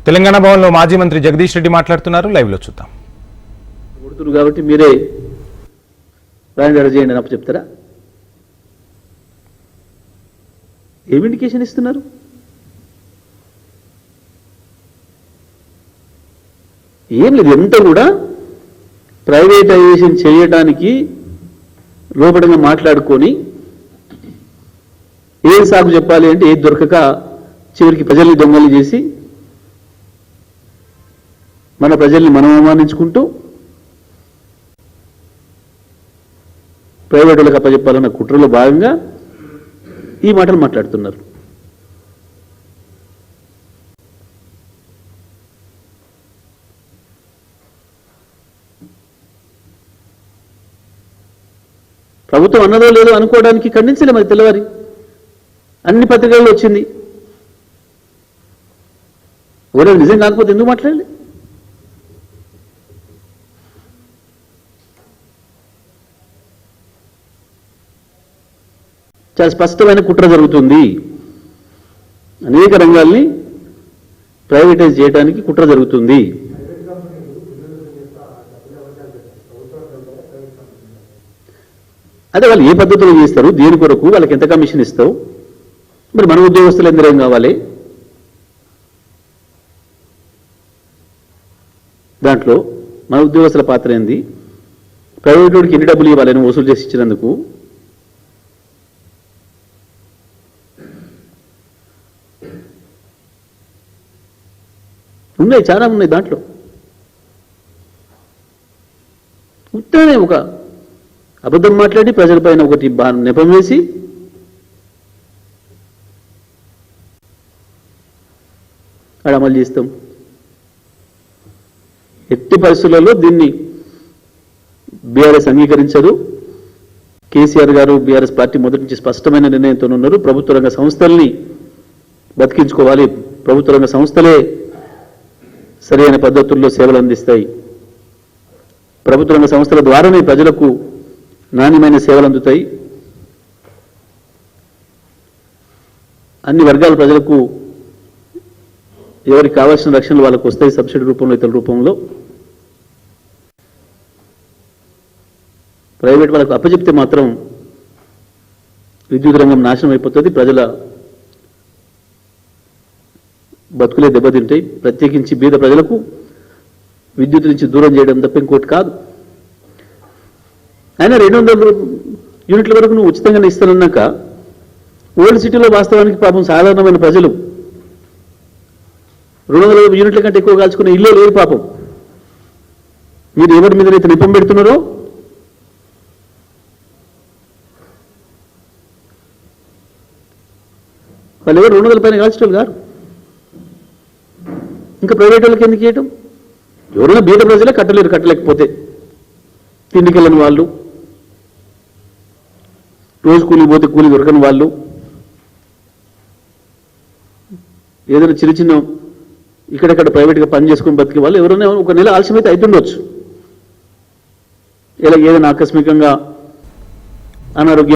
తెలంగాణ భవన్లో మాజీ మంత్రి జగదీష్ రెడ్డి మాట్లాడుతున్నారు. లైవ్ లో చూద్దాం. కాబట్టి మీరే రాజేంద్ర చేయండి అని చెప్తారా? ఏం ఇండికేషన్ ఇస్తున్నారు? ఏం లేదు, ఎంత కూడా ప్రైవేటైజేషన్ చేయడానికి లోపడంగా మాట్లాడుకొని ఏం సాగు చెప్పాలి అంటే ఏది దొరకక చివరికి ప్రజల్ని దొంగలు చేసి మన ప్రజల్ని మనం అవమానించుకుంటూ ప్రైవేటులకు అప్పచెప్పాలన్న కుట్రలో భాగంగా ఈ మాటలు మాట్లాడుతున్నారు. ప్రభుత్వం అన్నదో లేదో అనుకోవడానికి ఖండించలే మరి తెల్లవారి అన్ని పత్రికల్లో వచ్చింది. ఎవరైనా నిజం కాకపోతే ఎందుకు మాట్లాడాలి? చాలా స్పష్టమైన కుట్ర జరుగుతుంది. అనేక రంగాల్ని ప్రైవేటైజ్ చేయడానికి కుట్ర జరుగుతుంది. అదే వాళ్ళు ఏ పద్ధతిలో చేస్తారు, దేని కొరకు, వాళ్ళకి ఎంత కమిషన్ ఇస్తావు, మరి మన ఉద్యోగస్తులు ఎందరూ ఏం కావాలి, దాంట్లో మన ఉద్యోగస్తుల పాత్ర ఏంది, ప్రైవేట్ వాడికి ఎన్ని డబ్బులు ఇవ్వాలని వసూలు చేసి ఇచ్చినందుకు, ఉన్నాయి, చాలా ఉన్నాయి. దాంట్లో ఉత్తనే ఒక అబద్ధం మాట్లాడి ప్రజలపైన ఒకటి నెపం వేసి ఆడ అమలు చేస్తాం. ఎట్టి పరిస్థితులలో దీన్ని బీఆర్ఎస్ అంగీకరించదు. కేసీఆర్ గారు, బీఆర్ఎస్ పార్టీ మొదటి నుంచి స్పష్టమైన నిర్ణయంతో ఉన్నారు. ప్రభుత్వ రంగ సంస్థల్ని బతికించుకోవాలి, ప్రభుత్వ రంగ సంస్థలే సరైన పద్ధతుల్లో సేవలు అందిస్తాయి, ప్రభుత్వ రంగ సంస్థల ద్వారానే ప్రజలకు నాణ్యమైన సేవలు అందుతాయి, అన్ని వర్గాల ప్రజలకు ఎవరికి కావాల్సిన రక్షణలు వాళ్ళకు వస్తాయి, సబ్సిడీ రూపంలో, ఇతర రూపంలో. ప్రైవేట్ వాళ్ళకు అప్పచెప్తే మాత్రం విద్యుత్ రంగం నాశనం అయిపోతుంది, ప్రజల బతుకులే దెబ్బతింటాయి. ప్రత్యేకించి బీద ప్రజలకు విద్యుత్ నుంచి దూరం చేయడం తప్ప ఇంకోటి కాదు. అయినా 200 యూనిట్ల వరకు నువ్వు ఉచితంగానే ఇస్తానన్నాక ఓల్డ్ సిటీలో వాస్తవానికి పాపం సాధారణమైన ప్రజలు 200 యూనిట్ల కంటే ఎక్కువ కాల్చుకునే ఇల్లే లేదు పాపం. మీరు ఎవరి మీదనైతే నిపం పెడుతున్నారో వాళ్ళు ఎవరు 200 పైన కాల్చేటోళ్ళు గారు. ఇంకా ప్రైవేట్ వాళ్ళకి ఎందుకు చేయటం? ఎవరైనా బీద ప్రజలే కట్టలేరు, కట్టలేకపోతే తిండికి వెళ్ళని వాళ్ళు, రోజు కూలి పోతే కూలి దొరకని వాళ్ళు, ఏదైనా చిన్న చిన్న ఇక్కడెక్కడ ప్రైవేట్గా పని చేసుకుని బతికే వాళ్ళు ఎవరైనా ఒక నెల ఆలస్యమైతే అవుతుండొచ్చు. ఇలా ఏదైనా ఆకస్మికంగా అనారోగ్యం